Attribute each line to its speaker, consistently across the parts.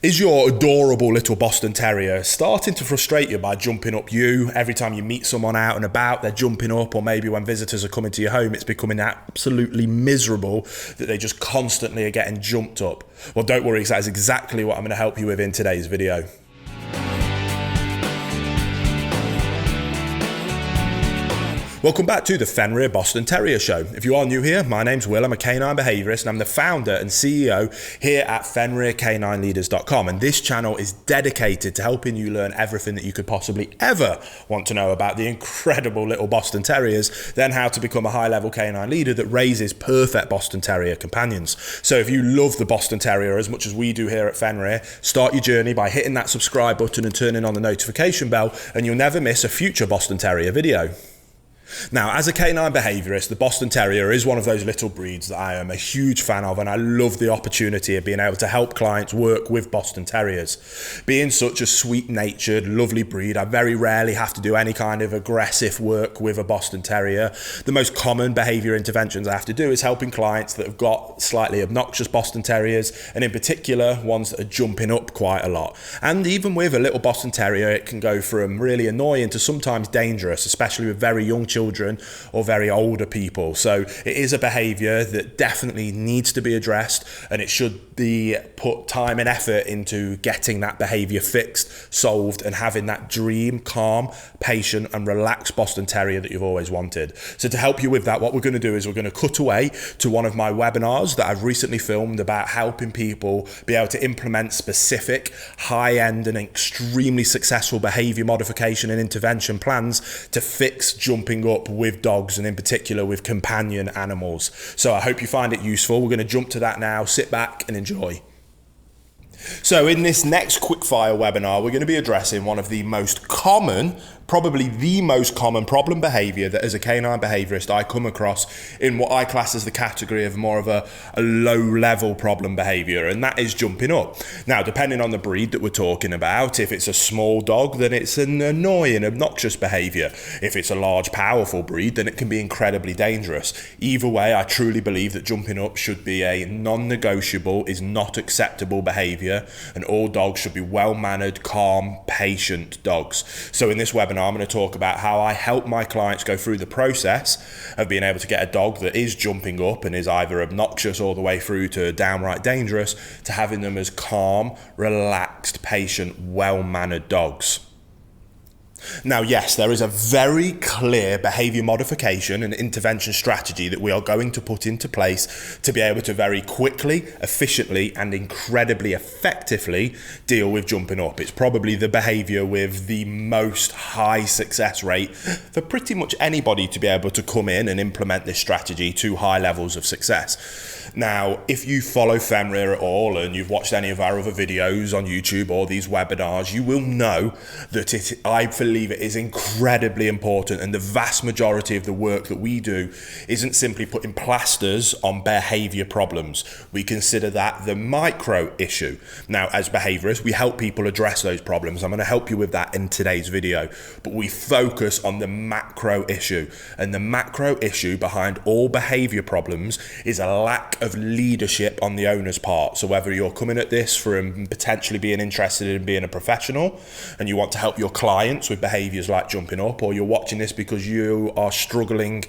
Speaker 1: Is your adorable little Boston Terrier starting to frustrate you by jumping up you? Every time you meet someone out and about, they're jumping up, or maybe when visitors are coming to your home, it's becoming absolutely miserable that they just constantly are getting jumped up. Well, don't worry, that is exactly what I'm going to help you with in today's video. Welcome back to the Fenrir Boston Terrier Show. If you are new here, my name's Will, I'm a canine behaviourist and I'm the founder and CEO here at FenrirCanineLeaders.com, and this channel is dedicated to helping you learn everything that you could possibly ever want to know about the incredible little Boston Terriers, then how to become a high-level canine leader that raises perfect Boston Terrier companions. So if you love the Boston Terrier as much as we do here at Fenrir, start your journey by hitting that subscribe button and turning on the notification bell, and you'll never miss a future Boston Terrier video. Now, as a canine behaviourist, the Boston Terrier is one of those little breeds that I am a huge fan of, and I love the opportunity of being able to help clients work with Boston Terriers. Being such a sweet-natured, lovely breed, I very rarely have to do any kind of aggressive work with a Boston Terrier. The most common behaviour interventions I have to do is helping clients that have got slightly obnoxious Boston Terriers, and in particular, ones that are jumping up quite a lot. And even with a little Boston Terrier, it can go from really annoying to sometimes dangerous, especially with very young children or very older people. So it is a behaviour that definitely needs to be addressed, and it should be put time and effort into getting that behaviour fixed, solved, and having that dream, calm, patient and relaxed Boston Terrier that you've always wanted. So to help you with that, what we're going to do is we're going to cut away to one of my webinars that I've recently filmed about helping people be able to implement specific high-end and extremely successful behaviour modification and intervention plans to fix jumping up with dogs, and in particular with companion animals. So I hope you find it useful. We're going to jump to that now. Sit back and enjoy. So in this next quickfire webinar, we're going to be addressing one of the most common, probably the most common problem behaviour that as a canine behaviourist I come across in what I class as the category of more of a low-level problem behaviour, and that is jumping up. Now, depending on the breed that we're talking about, if it's a small dog, then it's an annoying, obnoxious behaviour. If it's a large, powerful breed, then it can be incredibly dangerous. Either way, I truly believe that jumping up should be a non-negotiable, is not acceptable behaviour, and all dogs should be well-mannered, calm, patient dogs. So in this webinar, I'm going to talk about how I help my clients go through the process of being able to get a dog that is jumping up and is either obnoxious all the way through to downright dangerous, to having them as calm, relaxed, patient, well-mannered dogs. Now, yes, there is a very clear behaviour modification and intervention strategy that we are going to put into place to be able to very quickly, efficiently and incredibly effectively deal with jumping up. It's probably the behaviour with the most high success rate for pretty much anybody to be able to come in and implement this strategy to high levels of success. Now, if you follow Fenrir at all and you've watched any of our other videos on YouTube or these webinars, you will know that I believe it is incredibly important, and the vast majority of the work that we do isn't simply putting plasters on behaviour problems. We consider that the micro issue. Now, as behaviourists, we help people address those problems. I'm going to help you with that in today's video, but we focus on the macro issue, and the macro issue behind all behaviour problems is a lack of leadership on the owner's part. So whether you're coming at this from potentially being interested in being a professional and you want to help your clients with behaviours like jumping up, or you're watching this because you are struggling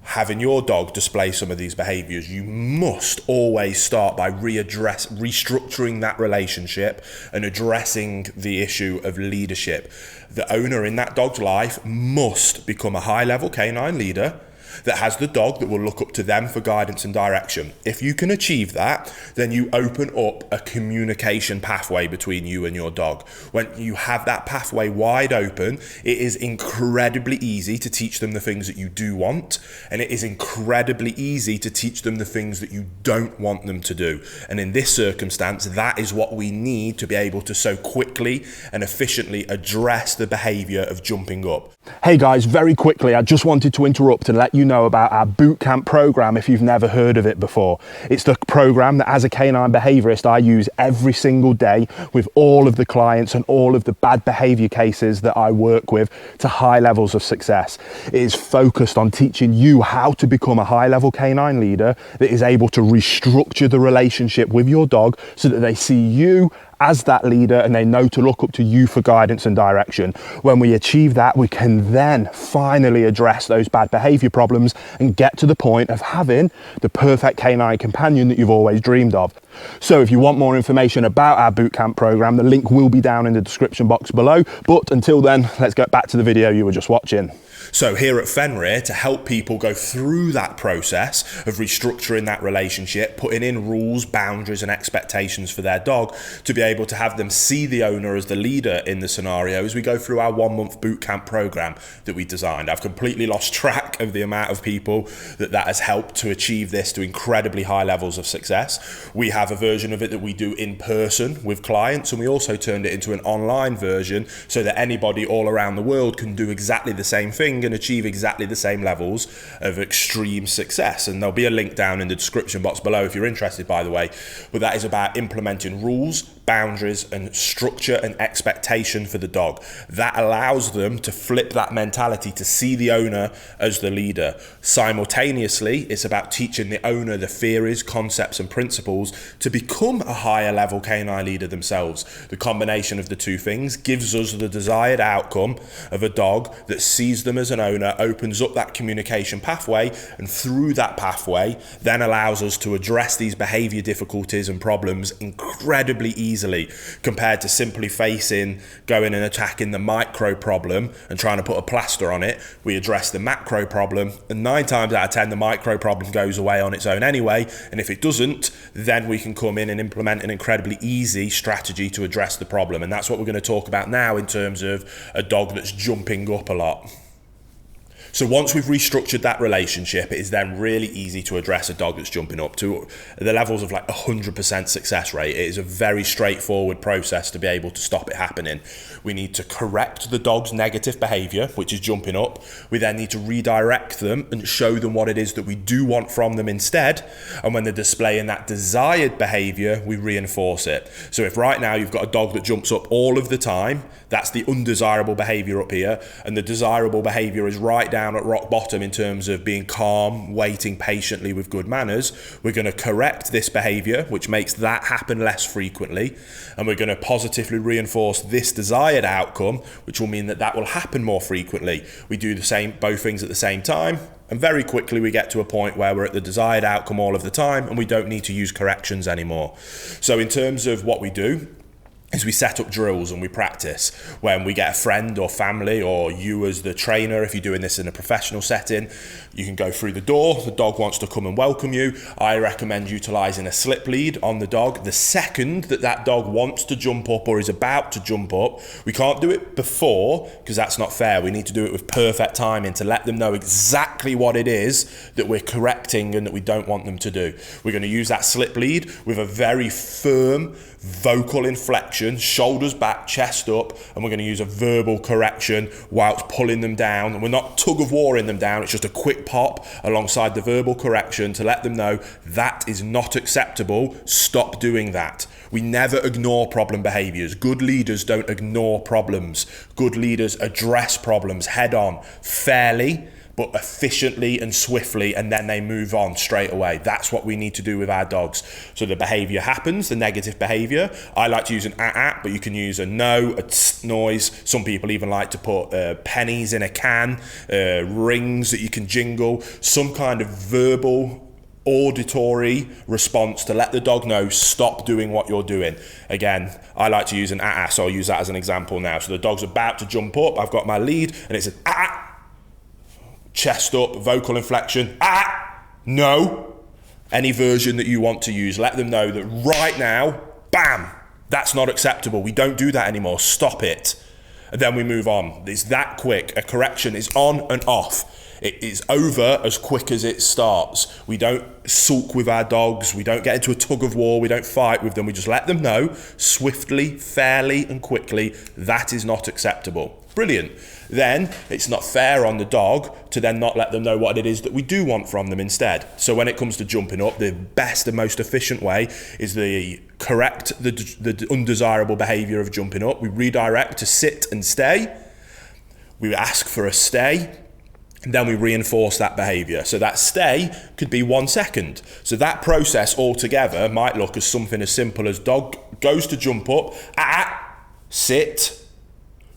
Speaker 1: having your dog display some of these behaviours, you must always start by restructuring that relationship and addressing the issue of leadership. The owner in that dog's life must become a high-level canine leader that has the dog that will look up to them for guidance and direction. If you can achieve that, then you open up a communication pathway between you and your dog. When you have that pathway wide open, it is incredibly easy to teach them the things that you do want, and it is incredibly easy to teach them the things that you don't want them to do. And in this circumstance, that is what we need to be able to so quickly and efficiently address the behavior of jumping up.
Speaker 2: Hey guys, very quickly, I just wanted to interrupt and let you know about our bootcamp program if you've never heard of it before. It's the program that as a canine behaviorist I use every single day with all of the clients and all of the bad behavior cases that I work with to high levels of success. It is focused on teaching you how to become a high level canine leader that is able to restructure the relationship with your dog so that they see you as that leader, and they know to look up to you for guidance and direction. When we achieve that, we can then finally address those bad behavior problems and get to the point of having the perfect canine companion that you've always dreamed of. So if you want more information about our bootcamp program, the link will be down in the description box below. But until then, let's get back to the video you were just watching.
Speaker 1: So here at Fenrir, to help people go through that process of restructuring that relationship, putting in rules, boundaries and expectations for their dog to be able to have them see the owner as the leader in the scenario, as we go through our 1-month bootcamp program that we designed. I've completely lost track of the amount of people that has helped to achieve this to incredibly high levels of success. We have a version of it that we do in person with clients, and we also turned it into an online version so that anybody all around the world can do exactly the same thing and achieve exactly the same levels of extreme success. And there'll be a link down in the description box below if you're interested, by the way. But that is about implementing rules, boundaries and structure and expectation for the dog. That allows them to flip that mentality to see the owner as the leader. Simultaneously, it's about teaching the owner the theories, concepts and principles to become a higher level canine leader themselves. The combination of the two things gives us the desired outcome of a dog that sees them as an owner, opens up that communication pathway, and through that pathway then allows us to address these behavior difficulties and problems incredibly easily, compared to simply going and attacking the micro problem and trying to put a plaster on it. We address the macro problem, and 9 times out of 10 the micro problem goes away on its own anyway, and if it doesn't, then we can come in and implement an incredibly easy strategy to address the problem. And that's what we're going to talk about now in terms of a dog that's jumping up a lot. So once we've restructured that relationship, it is then really easy to address a dog that's jumping up to the levels of like 100% success rate. It is a very straightforward process to be able to stop it happening. We need to correct the dog's negative behavior, which is jumping up. We then need to redirect them and show them what it is that we do want from them instead. And when they're displaying that desired behavior, we reinforce it. So if right now you've got a dog that jumps up all of the time, that's the undesirable behavior up here, and the desirable behavior is right down at rock bottom in terms of being calm, waiting patiently with good manners. We're going to correct this behavior, which makes that happen less frequently, and we're going to positively reinforce this desired outcome, which will mean that that will happen more frequently. We do both things at the same time, and very quickly we get to a point where we're at the desired outcome all of the time and we don't need to use corrections anymore. So in terms of what we do, is we set up drills and we practice. When we get a friend or family, or you as the trainer, if you're doing this in a professional setting, you can go through the door, the dog wants to come and welcome you. I recommend utilizing a slip lead on the dog. The second that dog wants to jump up or is about to jump up, we can't do it before because that's not fair. We need to do it with perfect timing to let them know exactly what it is that we're correcting and that we don't want them to do. We're going to use that slip lead with a very firm vocal inflection, shoulders back, chest up, and we're going to use a verbal correction whilst pulling them down. And we're not tug of warring them down, it's just a quick pop alongside the verbal correction to let them know that is not acceptable, stop doing that. We never ignore problem behaviors. Good leaders don't ignore problems. Good leaders address problems head on, fairly, but efficiently and swiftly, and then they move on straight away. That's what we need to do with our dogs. So the behavior happens, the negative behavior. I like to use an but you can use a no, a tss noise. Some people even like to put pennies in a can, rings that you can jingle, some kind of verbal auditory response to let the dog know stop doing what you're doing. Again, I like to use an so I'll use that as an example now. So the dog's about to jump up, I've got my lead, and it's an chest up, vocal inflection, no. Any version that you want to use, let them know that right now, bam, that's not acceptable. We don't do that anymore, stop it. And then we move on. It's that quick. A correction is on and off. It is over as quick as it starts. We don't sulk with our dogs. We don't get into a tug of war. We don't fight with them. We just let them know swiftly, fairly, and quickly that is not acceptable. Brilliant. Then it's not fair on the dog to then not let them know what it is that we do want from them instead. So when it comes to jumping up, the best and most efficient way is correct the undesirable behavior of jumping up. We redirect to sit and stay. We ask for a stay. And then we reinforce that behavior. So that stay could be 1 second. So that process altogether might look as something as simple as dog goes to jump up, sit,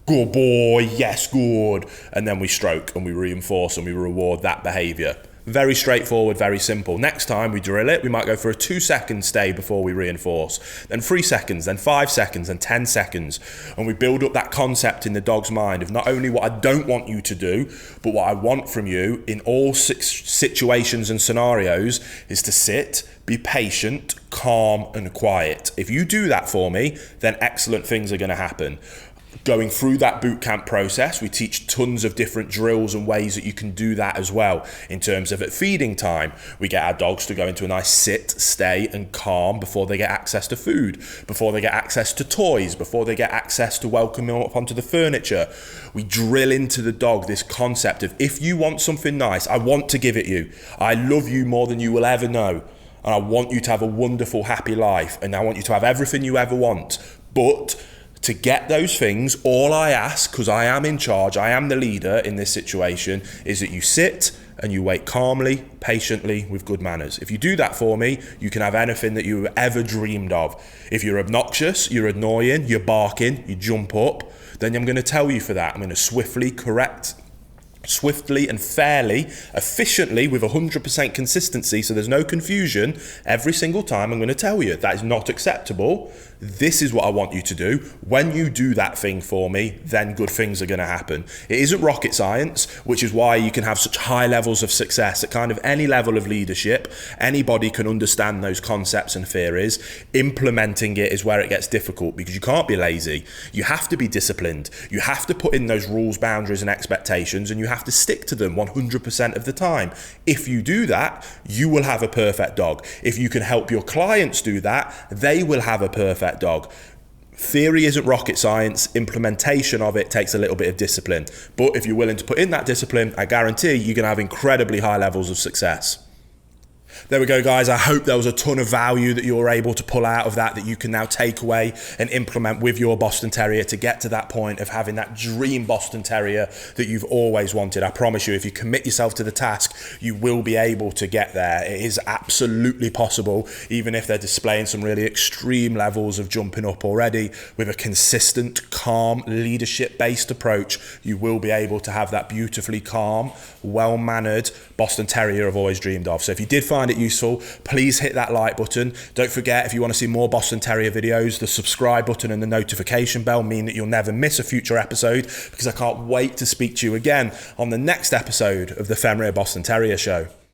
Speaker 1: good boy, yes, good. And then we stroke and we reinforce and we reward that behavior. Very straightforward, very simple. Next time we drill it, we might go for a 2-second stay before we reinforce, then 3 seconds, then 5 seconds, then 10 seconds. And we build up that concept in the dog's mind of not only what I don't want you to do, but what I want from you in all situations and scenarios is to sit, be patient, calm, and quiet. If you do that for me, then excellent things are going to happen. Going through that boot camp process, we teach tons of different drills and ways that you can do that as well. In terms of at feeding time, we get our dogs to go into a nice sit, stay, and calm before they get access to food, before they get access to toys, before they get access to welcome them up onto the furniture. We drill into the dog this concept of, if you want something nice, I want to give it you. I love you more than you will ever know. And I want you to have a wonderful, happy life. And I want you to have everything you ever want. But to get those things, all I ask, because I am in charge, I am the leader in this situation, is that you sit and you wait calmly, patiently, with good manners. If you do that for me, you can have anything that you ever dreamed of. If you're obnoxious, you're annoying, you're barking, you jump up, then I'm going to tell you for that. I'm going to swiftly and fairly, efficiently, with 100% consistency, so there's no confusion, every single time I'm going to tell you that is not acceptable. This is what I want you to do. When you do that thing for me, then good things are going to happen. It isn't rocket science, which is why you can have such high levels of success at kind of any level of leadership. Anybody can understand those concepts and theories. Implementing it is where it gets difficult, because you can't be lazy. You have to be disciplined. You have to put in those rules, boundaries, and expectations, and you have to stick to them 100% of the time. If you do that, you will have a perfect dog. If you can help your clients do that, they will have a perfect dog. Theory isn't rocket science. Implementation of it takes a little bit of discipline. But if you're willing to put in that discipline, I guarantee you're going to have incredibly high levels of success. There we go, guys. I hope there was a ton of value that you were able to pull out of that you can now take away and implement with your Boston Terrier to get to that point of having that dream Boston Terrier that you've always wanted. I promise you, if you commit yourself to the task, you will be able to get there. It is absolutely possible, even if they're displaying some really extreme levels of jumping up already. With a consistent, calm, leadership-based approach, you will be able to have that beautifully calm, well-mannered Boston Terrier I've always dreamed of. So if you did find it useful, please hit that like button. Don't forget, if you want to see more Boston Terrier videos, the subscribe button and the notification bell mean that you'll never miss a future episode, because I can't wait to speak to you again on the next episode of the Fenrir Boston Terrier Show.